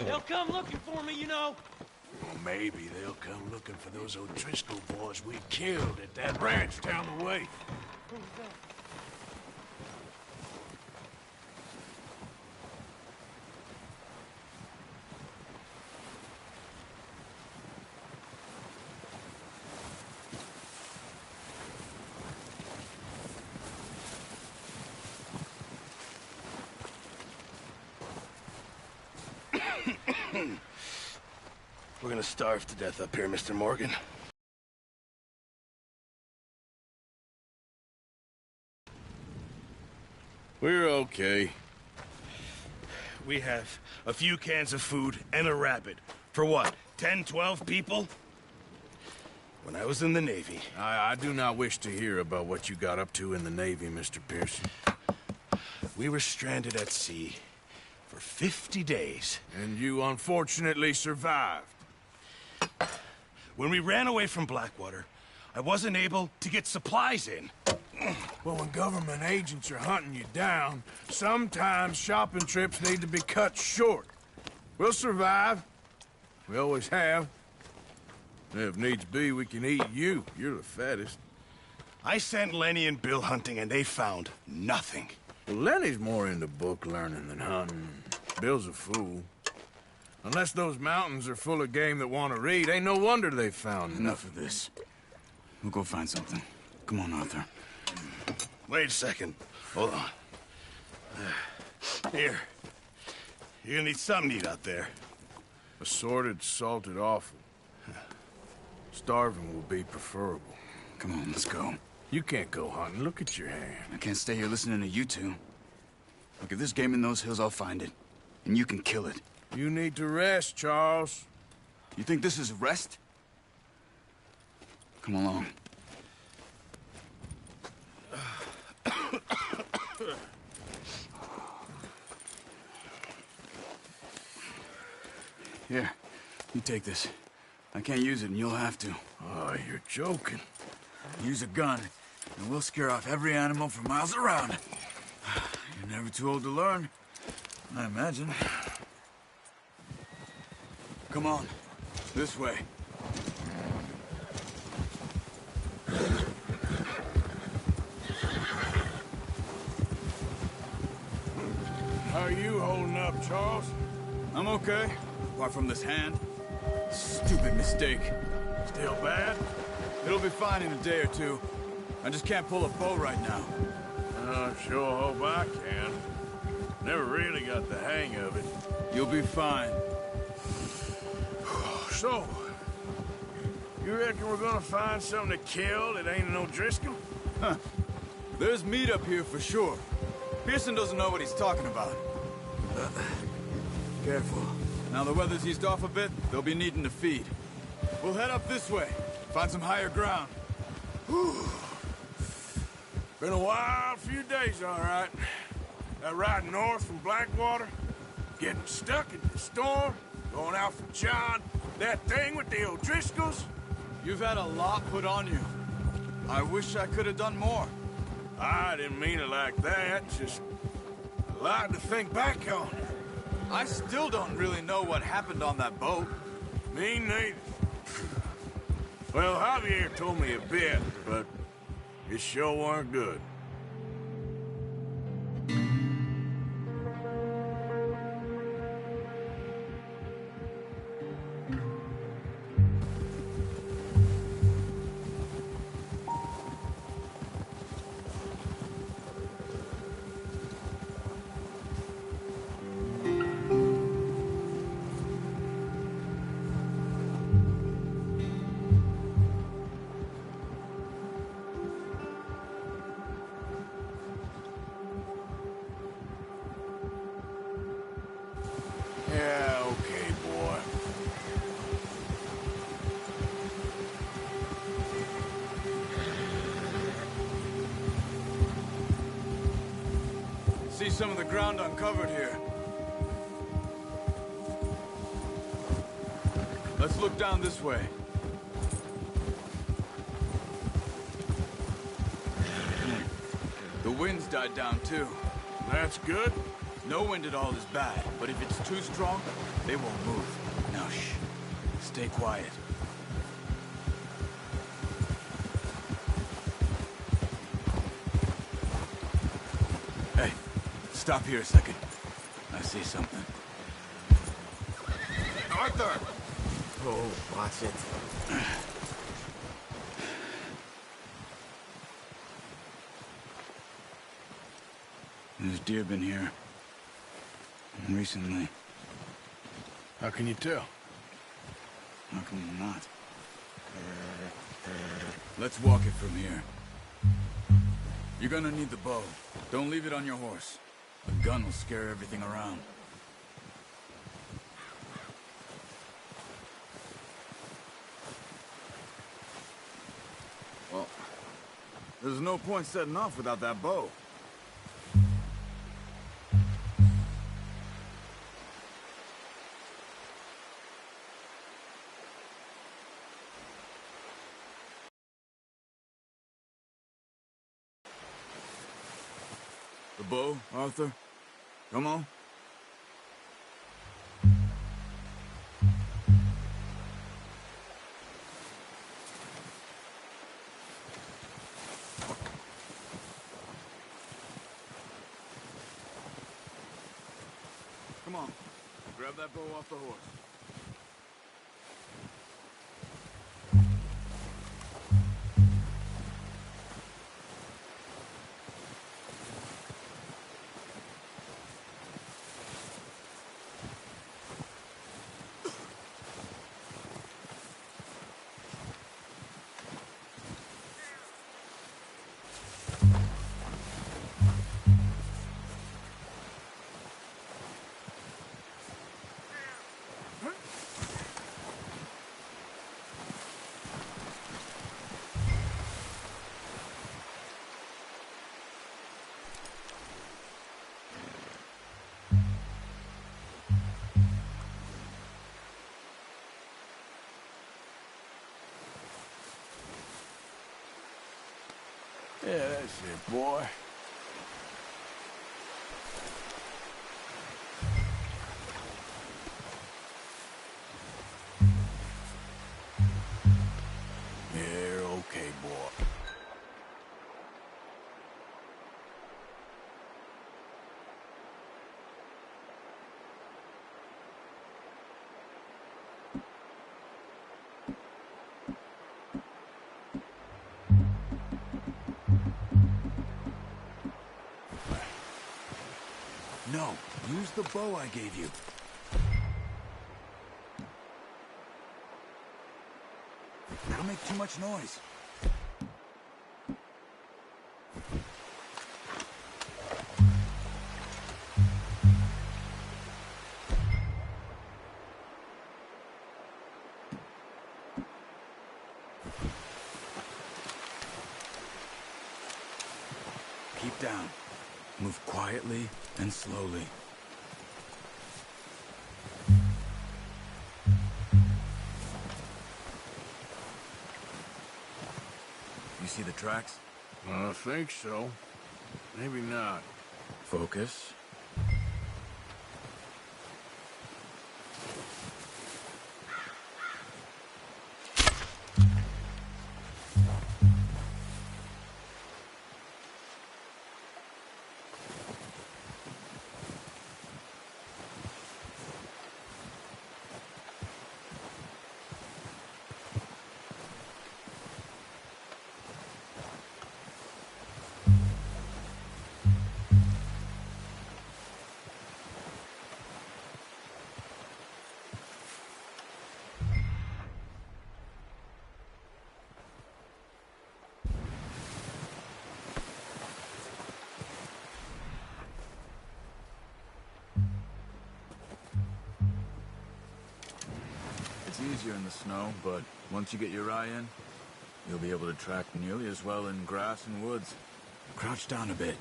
They'll come looking for me, you know. Well, maybe they'll come looking for those O'Driscoll boys we killed at that ranch down the way. Who's that? We're gonna starve to death up here, Mr. Morgan. We're okay. We have a few cans of food and a rabbit. For what, 10, 12 people? When I was in the Navy... I do not wish to hear about what you got up to in the Navy, Mr. Pearson. We were stranded at sea for 50 days. And you unfortunately survived. When we ran away from Blackwater, I wasn't able to get supplies in. Well, when government agents are hunting you down, sometimes shopping trips need to be cut short. We'll survive. We always have. If needs be, we can eat you. You're the fattest. I sent Lenny and Bill hunting, and they found nothing. Well, Lenny's more into book learning than hunting. Bill's a fool. Unless those mountains are full of game that want to read, ain't no wonder they found Enough of this. We'll go find something. Come on, Arthur. Wait a second. Hold on. Here. You're gonna need something to eat out there. Assorted, salted offal. Starving will be preferable. Come on, let's go. You can't go hunting. Look at your hand. I can't stay here listening to you two. Look, if there's game in those hills, I'll find it. And you can kill it. You need to rest, Charles. You think this is rest? Come along. Here, you take this. I can't use it, and you'll have to. Oh, you're joking. Use a gun, and we'll scare off every animal for miles around. You're never too old to learn, I imagine. Come on, this way. How are you holding up, Charles? I'm okay, apart from this hand. Stupid mistake. Still bad? It'll be fine in a day or two. I just can't pull a bow right now. I sure hope I can. Never really got the hang of it. You'll be fine. So, you reckon we're gonna find something to kill that ain't an O'Driscoll? Huh. There's meat up here for sure. Pearson doesn't know what he's talking about. Careful. Now the weather's eased off a bit, they'll be needing to feed. We'll head up this way, find some higher ground. Whew. Been a wild few days, all right. That ride north from Blackwater, getting stuck in the storm, going out for John, that thing with the O'Driscolls. You've had a lot put on you. I wish I could have done more. I didn't mean it like that, just a lot to think back on. I still don't really know what happened on that boat. Me neither. Well, Javier told me a bit, but it sure weren't good. Yeah, okay, boy. See some of the ground uncovered here. Let's look down this way. The wind's died down too. That's good. No wind at all is bad, but if it's too strong, they won't move. Now shh. Stay quiet. Hey, stop here a second. I see something. Arthur! Oh, watch it. There's deer been here. Recently. How can you tell? How can you not? Let's walk it from here. You're gonna need the bow. Don't leave it on your horse. A gun will scare everything around. Well, there's no point setting off without that bow. The bow, Arthur? Come on. Come on. Grab that bow off the horse. Yeah, that's it, boy. You're okay, boy. No, use the bow I gave you. That'll make too much noise. Keep down. Move quietly and slowly. You see the tracks? I think so. Maybe not. Focus. It's easier in the snow, but once you get your eye in, you'll be able to track nearly as well in grass and woods. Crouch down a bit.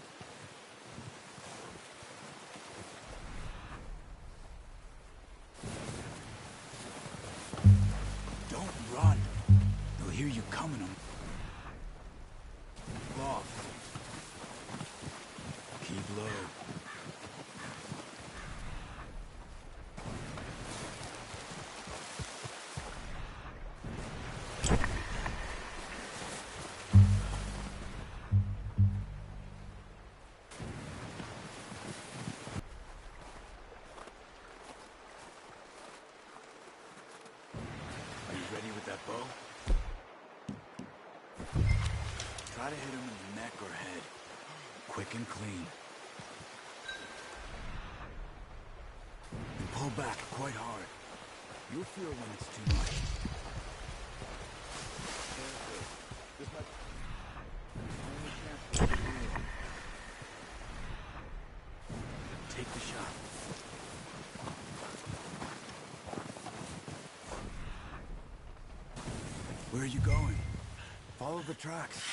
Don't run. They'll hear you coming. Off. Keep low. Try to hit him in the neck or head. Quick and clean. And pull back quite hard. You'll feel when it's too much. This might... Only chance to do. Take the shot. Where are you going? Follow the tracks.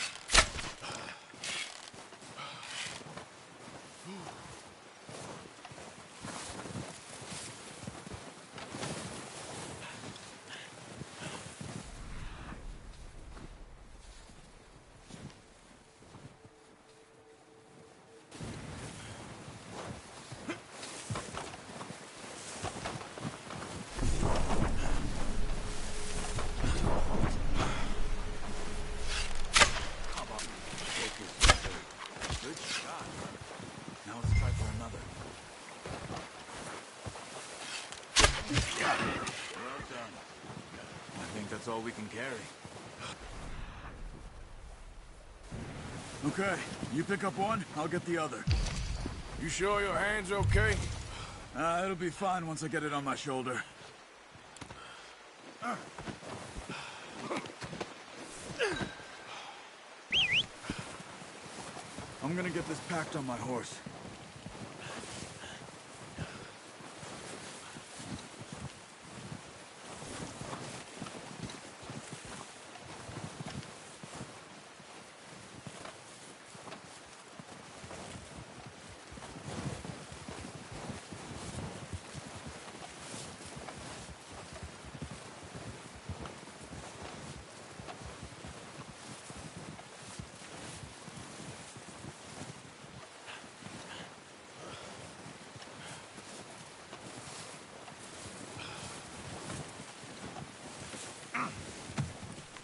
That's all we can carry. Okay, you pick up one, I'll get the other. You sure your hand's okay? It'll be fine once I get it on my shoulder. I'm gonna get this packed on my horse.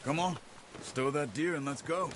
Come on, stow that deer and let's go.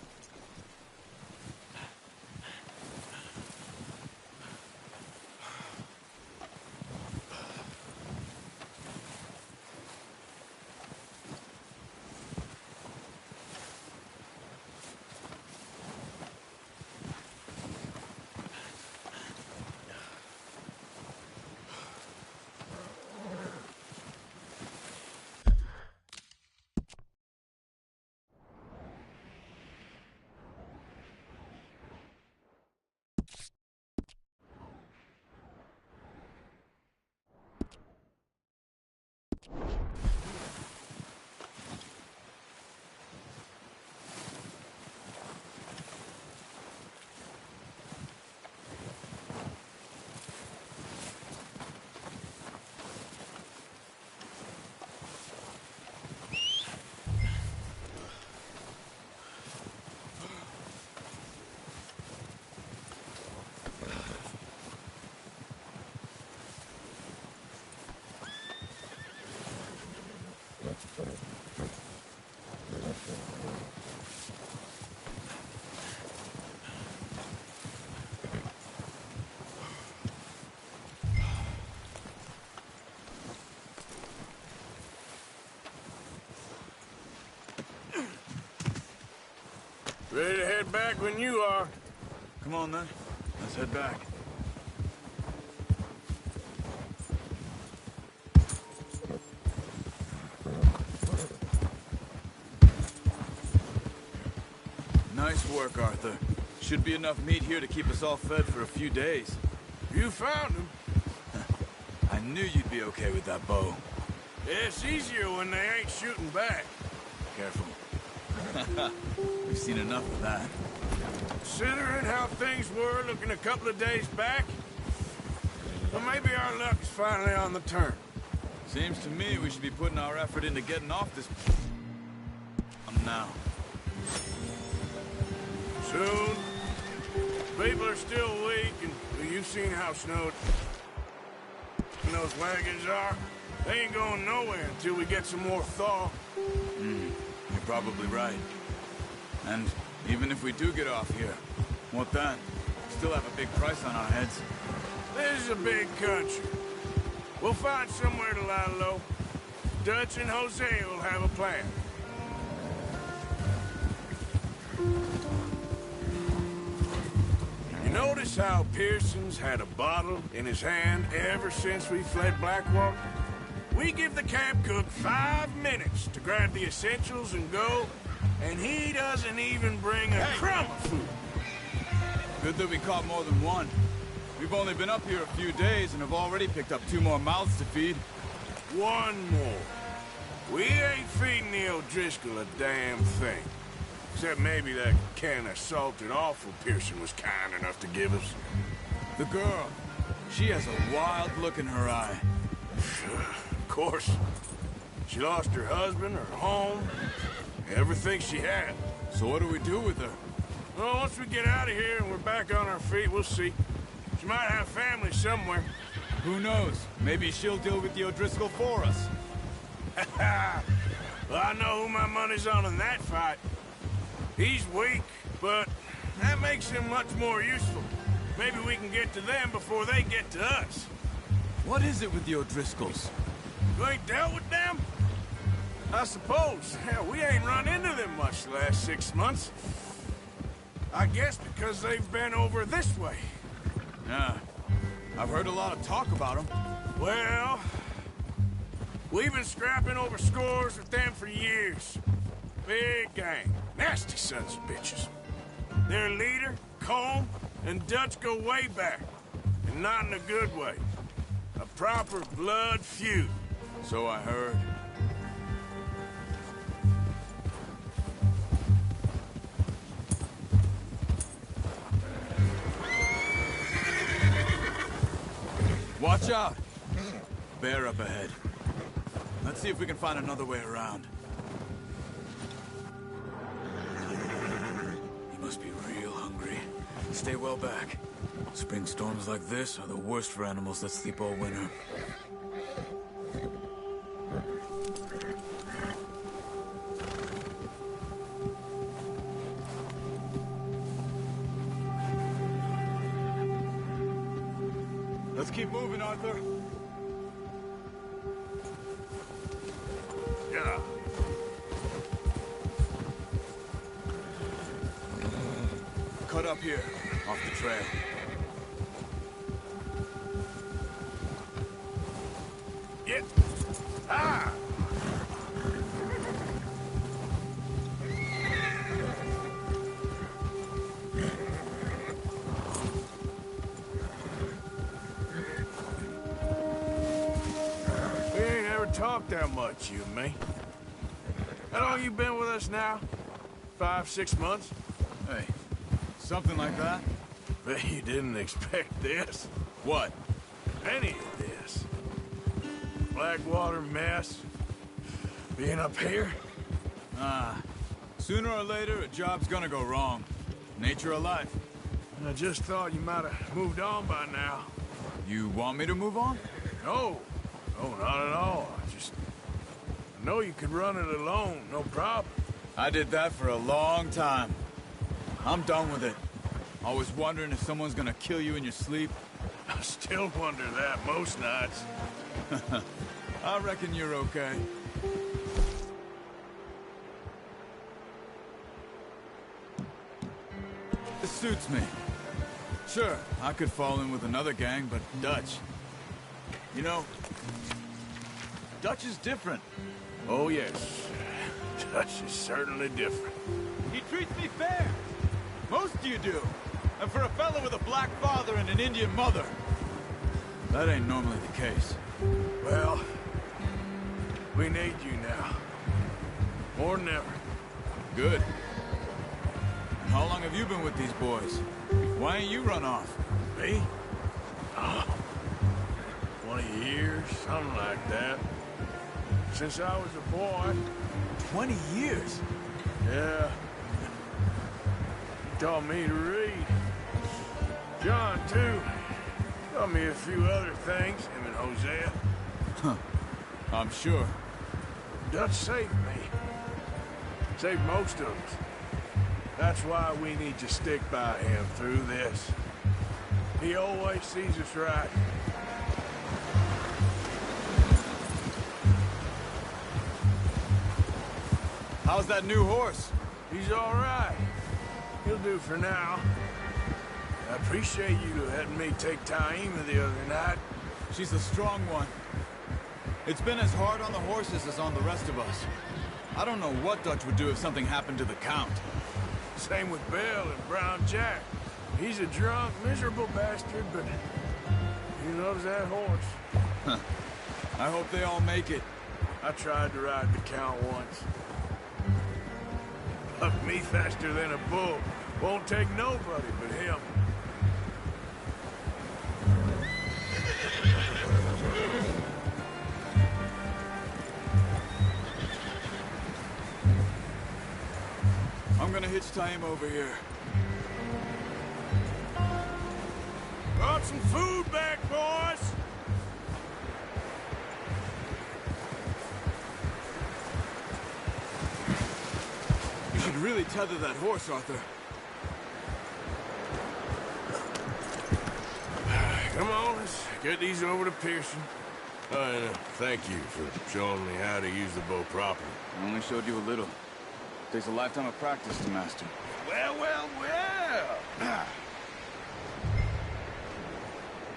Ready to head back when you are. Come on then, let's head back. Nice work, Arthur. Should be enough meat here to keep us all fed for a few days. You found him. I knew you'd be okay with that bow. It's easier when they ain't shooting back. Careful. We've seen enough of that. Considering how things were looking a couple of days back, well, maybe our luck is finally on the turn. Seems to me we should be putting our effort into getting off this... now. Soon. People are still weak, and well, you've seen how snowed those wagons are. They ain't going nowhere until we get some more thaw. You're probably right. And even if we do get off here, what then? We still have a big price on our heads. This is a big country. We'll find somewhere to lie low. Dutch and Hosea will have a plan. notice how Pearson's had a bottle in his hand ever since we fled Blackwater? We give the camp cook 5 minutes to grab the essentials and go, and he doesn't even bring a crumb of food. Good that we caught more than one. We've only been up here a few days and have already picked up 2 more mouths to feed. One more. We ain't feeding the O'Driscoll a damn thing. Except maybe that can of salted offal Pearson was kind enough to give us. The girl, she has a wild look in her eye. Of course. She lost her husband, her home, everything she had. So what do we do with her? Well, once we get out of here and we're back on our feet, we'll see. She might have family somewhere. Who knows? Maybe she'll deal with the O'Driscoll for us. Well, I know who my money's on in that fight. He's weak, but that makes him much more useful. Maybe we can get to them before they get to us. What is it with the O'Driscolls? You ain't dealt with them? I suppose. Hell, we ain't run into them much the last 6 months. I guess because they've been over this way. Yeah. I've heard a lot of talk about them. Well, we've been scrapping over scores with them for years. Big gang. Nasty sons of bitches. Their leader, Colm, and Dutch go way back. And not in a good way. A proper blood feud. So I heard. Watch out! Bear up ahead. Let's see if we can find another way around. He must be real hungry. Stay well back. Spring storms like this are the worst for animals that sleep all winter. Let's keep moving, Arthur. Yeah. Cut up here, off the trail. Yeah. Ah! We ain't ever talked that much, you and me. How long you been with us now? 5, 6 months? Hey, something like that? Bet you didn't expect this. What? Any of this. Blackwater mess. Being up here? Sooner or later, a job's gonna go wrong. Nature of life. I just thought you might have moved on by now. You want me to move on? No. No, not at all. I know you could run it alone, no problem. I did that for a long time. I'm done with it. Always wondering if someone's gonna kill you in your sleep. I still wonder that most nights. I reckon you're okay. This suits me. Sure, I could fall in with another gang, but Dutch... You know, Dutch is different. Oh, yes. Dutch is certainly different. He treats me fair. Most of you do. And for a fellow with a black father and an Indian mother, that ain't normally the case. Well, we need you now. More than ever. Good. And how long have you been with these boys? Why ain't you run off? Me? 20 years, something like that. Since I was a boy. 20 years? Yeah. He taught me to read. John, too. Taught me a few other things, him and Hosea. Huh. I'm sure. Dutch saved me. Saved most of us. That's why we need to stick by him through this. He always sees us right. How's that new horse? He's all right. He'll do for now. I appreciate you letting me take Taima the other night. She's a strong one. It's been as hard on the horses as on the rest of us. I don't know what Dutch would do if something happened to the Count. Same with Bill and Brown Jack. He's a drunk, miserable bastard, but he loves that horse. I hope they all make it. I tried to ride the Count once. Bucked me faster than a bull. Won't take nobody but him. I'm gonna hitch Taima over here. Brought some food back, boys! You should really tether that horse, Arthur. Come on, let's get these over to Pearson. Thank you for showing me how to use the bow properly. I only showed you a little. Takes a lifetime of practice to master. Well, well, well!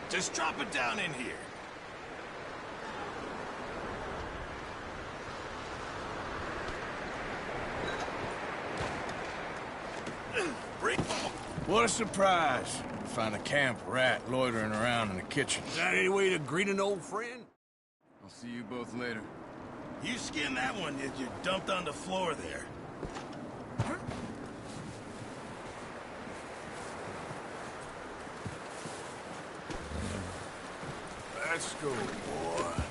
Just drop it down in here. What a surprise. Find a camp rat loitering around in the kitchen. Is that any way to greet an old friend? I'll see you both later. You skinned that one that you dumped on the floor there. Let's go, boy.